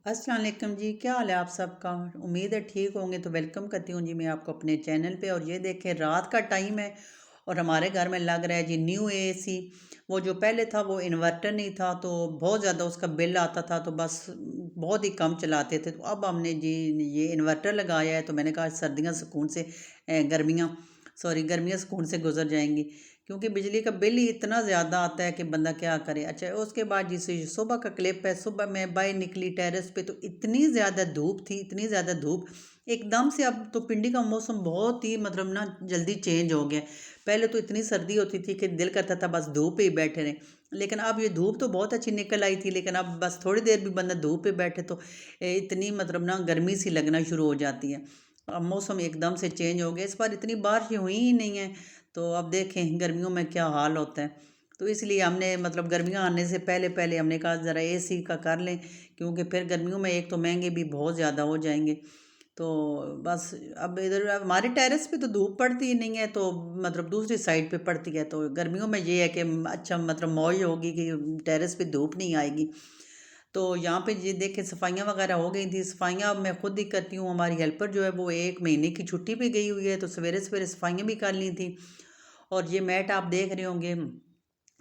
अस्सलाम वालेकुम जी, क्या हाल है आप सबका। उम्मीद है ठीक होंगे। तो वेलकम करती हूँ जी मैं आपको अपने चैनल पे। और ये देखें, रात का टाइम है और हमारे घर में लग रहा है जी न्यू एसी। वो जो पहले था वो इन्वर्टर नहीं था, तो बहुत ज़्यादा उसका बिल आता था, तो बस बहुत ही कम चलाते थे। तो अब हमने जी ये इन्वर्टर लगाया है, तो मैंने कहा सर्दियाँ सुकून से, गर्मियाँ सॉरी गर्मियाँ सुकून से गुजर जाएंगी, क्योंकि बिजली का बिल ही इतना ज़्यादा आता है कि बंदा क्या करे। अच्छा, उसके बाद जिसे सुबह का क्लिप है, सुबह मैं बाहर निकली टेरेस पे, तो इतनी ज़्यादा धूप थी, इतनी ज़्यादा धूप एकदम से। अब तो पिंडी का मौसम बहुत ही मतलब ना जल्दी चेंज हो गया। पहले तो इतनी सर्दी होती थी कि दिल करता था बस धूप पे ही बैठे रहें, लेकिन अब ये धूप तो बहुत अच्छी निकल आई थी, लेकिन अब बस थोड़ी देर भी बंदा धूप पे बैठे तो इतनी मतलब ना गर्मी सी लगना शुरू हो जाती है। अब मौसम एकदम से चेंज हो गया, इस बार इतनी बारिश हुई ही नहीं है। तो अब देखें गर्मियों में क्या हाल होता है। तो इसलिए हमने मतलब गर्मियाँ आने से पहले पहले हमने कहा ज़रा एसी का कर लें, क्योंकि फिर गर्मियों में एक तो महंगे भी बहुत ज़्यादा हो जाएंगे। तो बस अब इधर अब हमारे टेरेस पे तो धूप पड़ती ही नहीं है, तो मतलब दूसरी साइड पे पड़ती है। तो गर्मियों में ये है कि अच्छा मतलब मौज होगी कि टेरेस पे धूप नहीं आएगी। तो यहाँ पे ये देखें सफाइयाँ वगैरह हो गई थी। सफाइयाँ अब मैं खुद ही करती हूँ, हमारी हेल्पर जो है वो 1 महीने की छुट्टी पे गई हुई है, तो सवेरे सवेरे सफाइयाँ भी कर ली थी। और ये मैट आप देख रहे होंगे,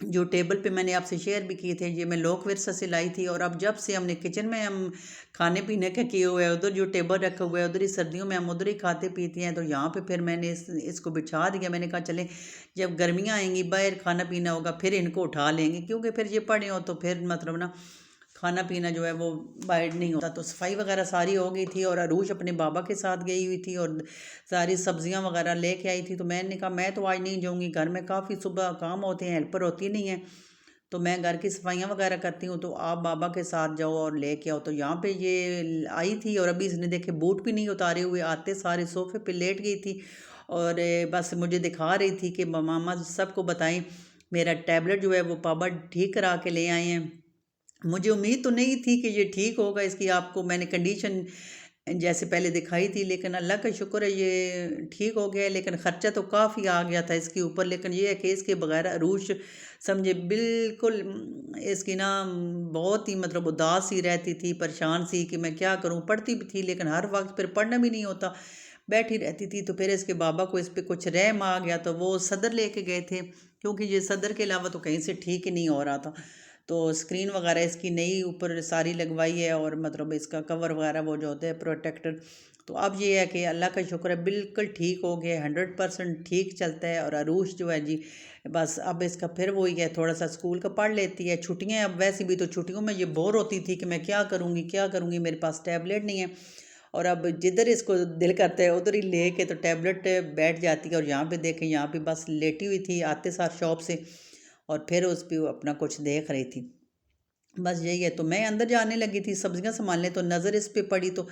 जो टेबल पे मैंने आपसे शेयर भी किए थे, ये मैं लोक विरसा से लाई थी। और अब जब से हमने किचन में हम खाने पीने का किए हुए हैं, उधर जो टेबल रखा हुआ है उधर ही सर्दियों में हम उधर ही खाते पीते हैं, तो यहाँ पे फिर मैंने इसको बिछा दिया। मैंने कहा चलें, जब गर्मियाँ आएंगी बाहर खाना पीना होगा फिर इनको उठा लेंगे, क्योंकि फिर ये पड़े हो तो फिर मतलब ना खाना पीना जो है वो बाहर नहीं होता। तो सफाई वगैरह सारी हो गई थी, और अरूज अपने बाबा के साथ गई हुई थी और सारी सब्जियां वगैरह लेके आई थी। तो मैंने कहा मैं तो आज नहीं जाऊंगी, घर में काफ़ी सुबह काम होते हैं, हेल्पर होती नहीं है, तो मैं घर की सफाइयाँ वगैरह करती हूँ, तो आप बाबा के साथ जाओ और लेके आओ। तो यहाँ पे ये आई थी और अभी इसने देखे बूट भी नहीं उतारे हुए, आते सारे सोफे पे लेट गई थी। और बस मुझे दिखा रही थी कि मामा सबको बताएं मेरा टैबलेट जो है वो पापा ठीक करा के ले आए हैं। मुझे उम्मीद तो नहीं थी कि ये ठीक होगा, इसकी आपको मैंने कंडीशन जैसे पहले दिखाई थी, लेकिन अल्लाह का शुक्र है ये ठीक हो गया है। लेकिन ख़र्चा तो काफ़ी आ गया था इसके ऊपर, लेकिन ये है कि इसके बगैर अरूश समझे बिल्कुल इसकी ना बहुत ही मतलब उदास सी रहती थी, परेशान सी कि मैं क्या करूं। पढ़ती भी थी लेकिन हर वक्त फिर पढ़ना भी नहीं होता, बैठी रहती थी। तो फिर इसके बाबा को इस पे कुछ रहम आ गया, तो वो सदर लेके गए थे, क्योंकि ये सदर के अलावा तो कहीं से ठीक ही नहीं हो रहा था। तो स्क्रीन वगैरह इसकी नई ऊपर सारी लगवाई है, और मतलब इसका कवर वगैरह वो जो होता है प्रोटेक्टर। तो अब ये है कि अल्लाह का शुक्र है बिल्कुल ठीक हो गया, 100% ठीक चलता है। और अरूश जो है जी बस अब इसका फिर वही है, थोड़ा सा स्कूल का पढ़ लेती है। छुट्टियाँ अब वैसे भी, तो छुट्टियों में ये बोर होती थी कि मैं क्या करूँगी क्या करूँगी, मेरे पास टैबलेट नहीं है। और अब जिधर इसको दिल करता है उधर ही लेके तो टैबलेट बैठ जाती है। और यहाँ पे देखें, यहाँ पे बस लेटी हुई थी आते साथ शॉप से, और फिर उस पर अपना कुछ देख रही थी। बस यही है। तो मैं अंदर जाने लगी थी सब्जियां संभालने, तो नज़र इस पे पड़ी, तो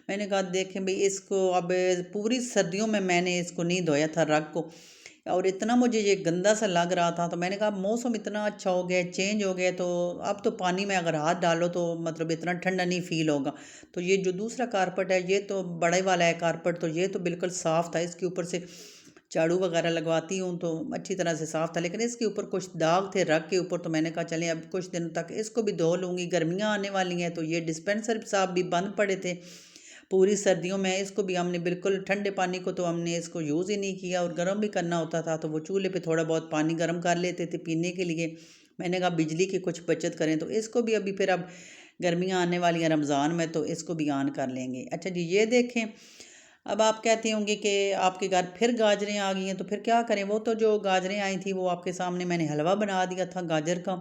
मैंने कहा देखें भाई इसको अब पूरी सर्दियों में मैंने इसको नहीं धोया था रग को, और इतना मुझे ये गंदा सा लग रहा था। तो मैंने कहा मौसम इतना अच्छा हो गया, चेंज हो गया, तो अब तो पानी में अगर हाथ डालो तो मतलब इतना ठंडा नहीं फील होगा। तो ये जो दूसरा कारपेट है ये तो बड़े वाला है कारपेट, तो ये तो बिल्कुल साफ़ था। इसके ऊपर से झाड़ू वगैरह लगवाती हूँ तो अच्छी तरह से साफ़ था, लेकिन इसके ऊपर कुछ दाग थे रग के ऊपर। तो मैंने कहा चलें अब कुछ दिनों तक इसको भी धो लूँगी, गर्मियाँ आने वाली हैं। तो ये डिस्पेंसर साहब भी बंद पड़े थे पूरी सर्दियों में। इसको भी हमने बिल्कुल ठंडे पानी को तो हमने इसको यूज़ ही नहीं किया, और गर्म भी करना होता था तो वो चूल्हे पे थोड़ा बहुत पानी गर्म कर लेते थे पीने के लिए। मैंने कहा बिजली की कुछ बचत करें, तो इसको भी अभी फिर अब गर्मियाँ आने वाली हैं रमज़ान में, तो इसको भी ऑन कर लेंगे। अच्छा जी, ये देखें, अब आप कहते होंगे कि आपके घर फिर गाजरें आ गई हैं, तो फिर क्या करें। वो तो जो गाजरें आई थी वो आपके सामने मैंने हलवा बना दिया था गाजर का,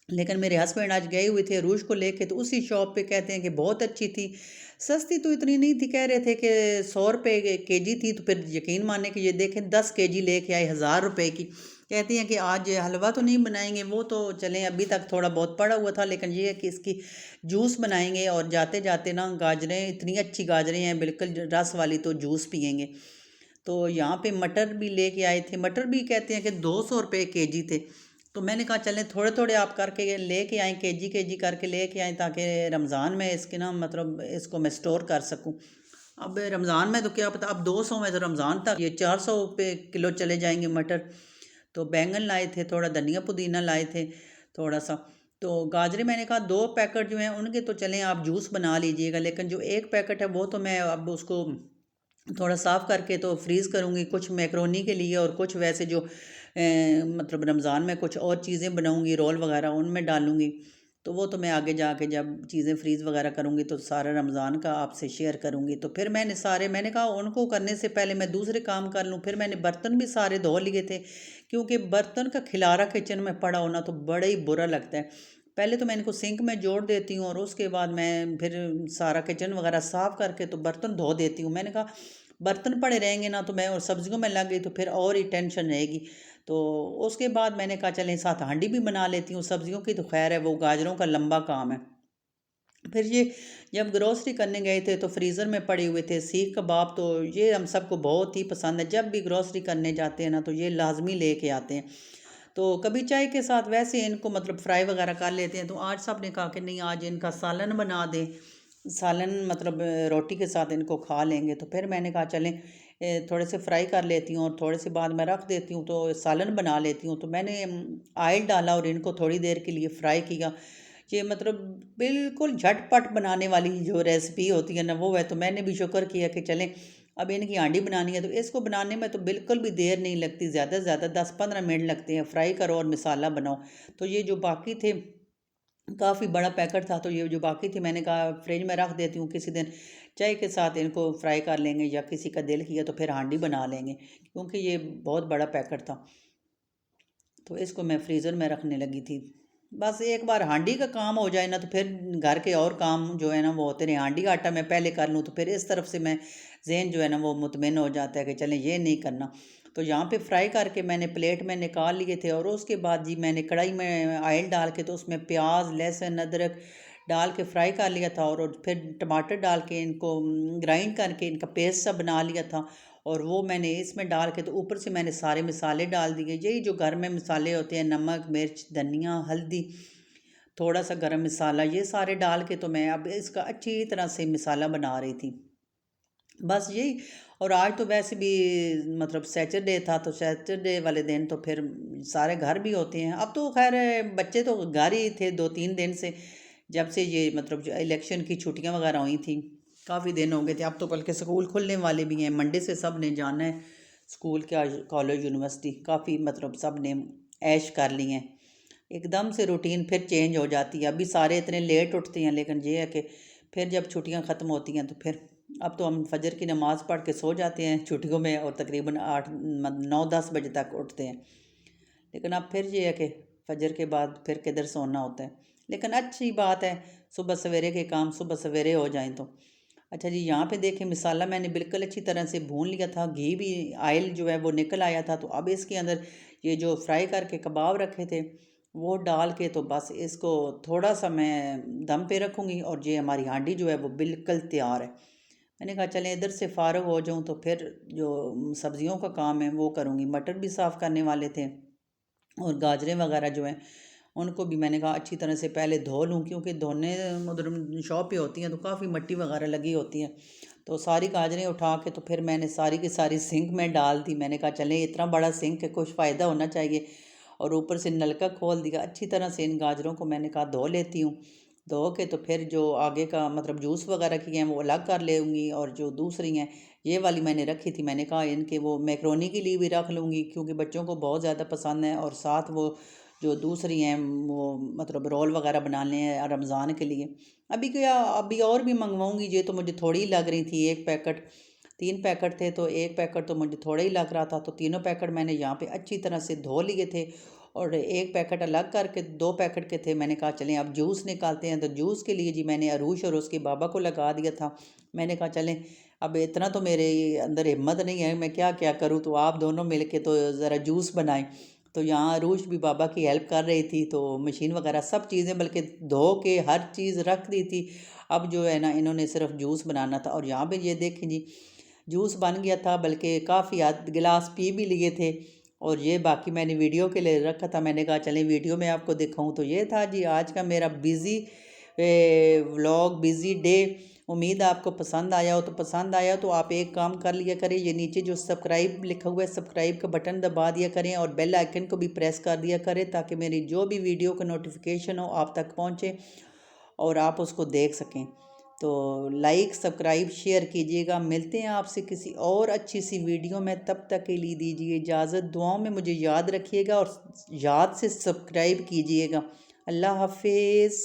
लेकिन मेरे हस्बैंड आज गए हुए थे रूज को लेके, तो उसी शॉप पे कहते हैं कि बहुत अच्छी थी। सस्ती तो इतनी नहीं थी, कह रहे थे कि 100 रुपये केजी थी। तो फिर यकीन माने कि ये देखें 10 केजी लेके आए 1000 रुपये की। कहती हैं कि आज हलवा तो नहीं बनाएंगे, वो तो चलें अभी तक थोड़ा बहुत पड़ा हुआ था, लेकिन ये है कि इसकी जूस बनाएंगे। और जाते जाते ना गाजरें इतनी अच्छी गाजरें हैं बिल्कुल रस वाली, तो जूस पियेंगे। तो यहाँ पे मटर भी लेके आए थे, मटर भी कहते हैं कि 200 रुपये केजी थे। तो मैंने कहा चलें थोड़े थोड़े आप करके लेके आएँ, केजी करके लेके आएँ, ताकि रमज़ान में इसके ना मतलब इसको मैं स्टोर कर सकूँ। अब रमज़ान में तो क्या पता, अब 200 में तो रमज़ान तक ये 400 रुपये किलो चले जाएंगे मटर। तो बैंगन लाए थे, थोड़ा धनिया पुदीना लाए थे थोड़ा सा। तो गाजरें मैंने कहा 2 पैकेट जो हैं उनके तो चलें आप जूस बना लीजिएगा, लेकिन जो 1 पैकेट है वो तो मैं अब उसको थोड़ा साफ़ करके तो फ्रीज़ करूँगी, कुछ मैकरोनी के लिए और कुछ वैसे जो मतलब रमज़ान में कुछ और चीज़ें बनाऊँगी रोल वगैरह उनमें डालूँगी। तो वो तो मैं आगे जाके जब चीज़ें फ्रीज़ वगैरह करूँगी तो सारा रमज़ान का आपसे शेयर करूँगी। तो फिर मैंने कहा उनको करने से पहले मैं दूसरे काम कर लूँ। फिर मैंने बर्तन भी सारे धो लिए थे, क्योंकि बर्तन का खिलारा किचन में पड़ा होना तो बड़ा ही बुरा लगता है। पहले तो मैं इनको सिंक में जोड़ देती हूँ और उसके बाद मैं फिर सारा किचन वगैरह साफ़ करके तो बर्तन धो देती हूँ। मैंने कहा बर्तन पड़े रहेंगे ना तो मैं और सब्जियों में लग गई तो फिर और ही टेंशन रहेगी। तो उसके बाद मैंने कहा चलें साथ हांडी भी बना लेती हूँ, सब्जियों की तो खैर है, वो गाजरों का लंबा काम है। फिर ये जब ग्रोसरी करने गए थे तो फ्रीज़र में पड़े हुए थे सीख कबाब, तो ये हम सबको बहुत ही पसंद है। जब भी ग्रोसरी करने जाते हैं ना तो ये लाजमी लेके आते हैं। तो कभी चाय के साथ वैसे इनको मतलब फ्राई वगैरह कर लेते हैं। तो आज सब ने कहा कि नहीं आज इनका सालन बना दें, सालन मतलब रोटी के साथ इनको खा लेंगे। तो फिर मैंने कहा चलें थोड़े से फ्राई कर लेती हूँ और थोड़े से बाद में रख देती हूँ तो सालन बना लेती हूँ। तो मैंने ऑयल डाला और इनको थोड़ी देर के लिए फ्राई किया। ये मतलब बिल्कुल झटपट बनाने वाली जो रेसिपी होती है ना वो है। तो मैंने भी शुक्र किया कि चलें अब इनकी हांडी बनानी है तो इसको बनाने में तो बिल्कुल भी देर नहीं लगती, ज़्यादा से ज़्यादा 10-15 मिनट लगते हैं। फ्राई करो और मसाला बनाओ। तो ये जो बाकी थे काफ़ी बड़ा पैकेट था, तो ये जो बाकी थे मैंने कहा फ्रिज में रख देती हूँ, किसी दिन चाय के साथ इनको फ्राई कर लेंगे या किसी का दिल किया तो फिर हांडी बना लेंगे, क्योंकि ये बहुत बड़ा पैकेट था। तो इसको मैं फ्रीज़र में रखने लगी थी। बस एक बार हांडी का काम हो जाए ना तो फिर घर के और काम जो है ना वो होते रहे। हांडी का आटा मैं पहले कर लूँ तो फिर इस तरफ से मैं ज़हन जो है ना वो मुतमईन हो जाता है कि चलें ये नहीं करना। तो यहाँ पे फ्राई करके मैंने प्लेट में निकाल लिए थे और उसके बाद जी मैंने कढ़ाई में ऑयल डाल के तो उसमें प्याज लहसुन अदरक डाल के फ्राई कर लिया था और फिर टमाटर डाल के इनको ग्राइंड करके इनका पेस्ट सा बना लिया था। और वो मैंने इसमें डाल के तो ऊपर से मैंने सारे मसाले डाल दिए, यही जो घर में मसाले होते हैं नमक मिर्च धनिया हल्दी थोड़ा सा गरम मसाला, ये सारे डाल के तो मैं अब इसका अच्छी तरह से मसाला बना रही थी। बस यही। और आज तो वैसे भी मतलब सैटरडे था तो सैटरडे वाले दिन तो फिर सारे घर भी होते हैं। अब तो खैर बच्चे तो घर ही थे 2-3 दिन से, जब से ये मतलब जो इलेक्शन की छुट्टियां वगैरह हुई थी काफ़ी दिन हो गए थे। अब तो बल्कि स्कूल खुलने वाले भी हैं, मंडे से सब ने जाना है स्कूल क्या कॉलेज यूनिवर्सिटी। काफ़ी मतलब सब ने ऐश कर ली हैं। एकदम से रूटीन फिर चेंज हो जाती है। अभी सारे इतने लेट उठते हैं, लेकिन ये है कि फिर जब छुट्टियां ख़त्म होती हैं तो फिर अब तो हम फजर की नमाज़ पढ़ के सो जाते हैं छुट्टियों में और तकरीबन 8 9 10 बजे तक उठते हैं। लेकिन अब फिर ये है कि फजर के बाद फिर किधर सोना होता है। लेकिन अच्छी बात है सुबह सवेरे के काम सुबह सवेरे हो जाएं तो। अच्छा जी, यहाँ पे देखें मसाला मैंने बिल्कुल अच्छी तरह से भून लिया था, घी भी ऑयल जो है वो निकल आया था। तो अब इसके अंदर ये जो फ्राई करके कबाब रखे थे वो डाल के तो बस इसको थोड़ा सा मैं दम पे रखूँगी और ये हमारी हांडी जो है वो बिल्कुल तैयार है। मैंने कहा चलें इधर से फ़ारग हो जाऊँ तो फिर जो सब्ज़ियों का काम है वो करूँगी। मटर भी साफ़ करने वाले थे और गाजरें वगैरह जो हैं उनको भी मैंने कहा अच्छी तरह से पहले धो लूँ, क्योंकि धोने उधर शॉप पे होती हैं तो काफ़ी मिट्टी वगैरह लगी होती है। तो सारी गाजरें उठा के तो फिर मैंने सारी की सारी सिंक में डाल दी। मैंने कहा चलें इतना बड़ा सिंक है कुछ फ़ायदा होना चाहिए। और ऊपर से नलका खोल दिया। अच्छी तरह से इन गाजरों को मैंने कहा धो लेती हूँ। धो के तो फिर जो आगे का मतलब जूस वगैरह की हैं वो अलग कर लेंगी और जो दूसरी हैं ये वाली मैंने रखी थी। मैंने कहा इनके वो मैक्रोनी के लिए भी रख लूँगी, क्योंकि बच्चों को बहुत ज़्यादा पसंद है। और साथ वो जो दूसरी हैं वो मतलब रोल वगैरह बनाने हैं रमज़ान के लिए। अभी और भी मंगवाऊँगी। ये तो मुझे थोड़ी ही लग रही थी, 1 पैकेट 3 पैकेट थे तो 1 पैकेट तो मुझे थोड़ा ही लग रहा था। तो तीनों पैकेट मैंने यहाँ पे अच्छी तरह से धो लिए थे और 1 पैकेट अलग करके 2 पैकेट के थे। मैंने कहा चलें अब जूस निकालते हैं। तो जूस के लिए जी मैंने अरूश और उसके बाबा को लगा दिया था। मैंने कहा चलें अब इतना तो मेरे अंदर हिम्मत नहीं है, मैं क्या क्या करूँ, तो आप दोनों मिल के तो ज़रा जूस बनाएं। तो यहाँ अरूश भी बाबा की हेल्प कर रही थी। तो मशीन वगैरह सब चीज़ें बल्कि धो के हर चीज़ रख दी थी। अब जो है ना इन्होंने सिर्फ जूस बनाना था। और यहाँ पे ये देखें जी जूस बन गया था, बल्कि काफ़ी आध गिलास पी भी लिए थे। और ये बाकी मैंने वीडियो के लिए रखा था। मैंने कहा चलें वीडियो में आपको दिखाऊं। तो ये था जी आज का मेरा बिज़ी व्लॉग बिज़ी डे। उम्मीद है आपको पसंद आया हो। तो पसंद आया तो आप एक काम कर लिया करें, ये नीचे जो सब्सक्राइब लिखा हुआ है सब्सक्राइब का बटन दबा दिया करें और बेल आइकन को भी प्रेस कर दिया करें ताकि मेरी जो भी वीडियो का नोटिफिकेशन हो आप तक पहुँचे और आप उसको देख सकें। तो लाइक सब्सक्राइब शेयर कीजिएगा। मिलते हैं आपसे किसी और अच्छी सी वीडियो में, तब तक के लिए दीजिए इजाज़त। दुआओं में मुझे याद रखिएगा और याद से सब्सक्राइब कीजिएगा। अल्लाह हाफिज़।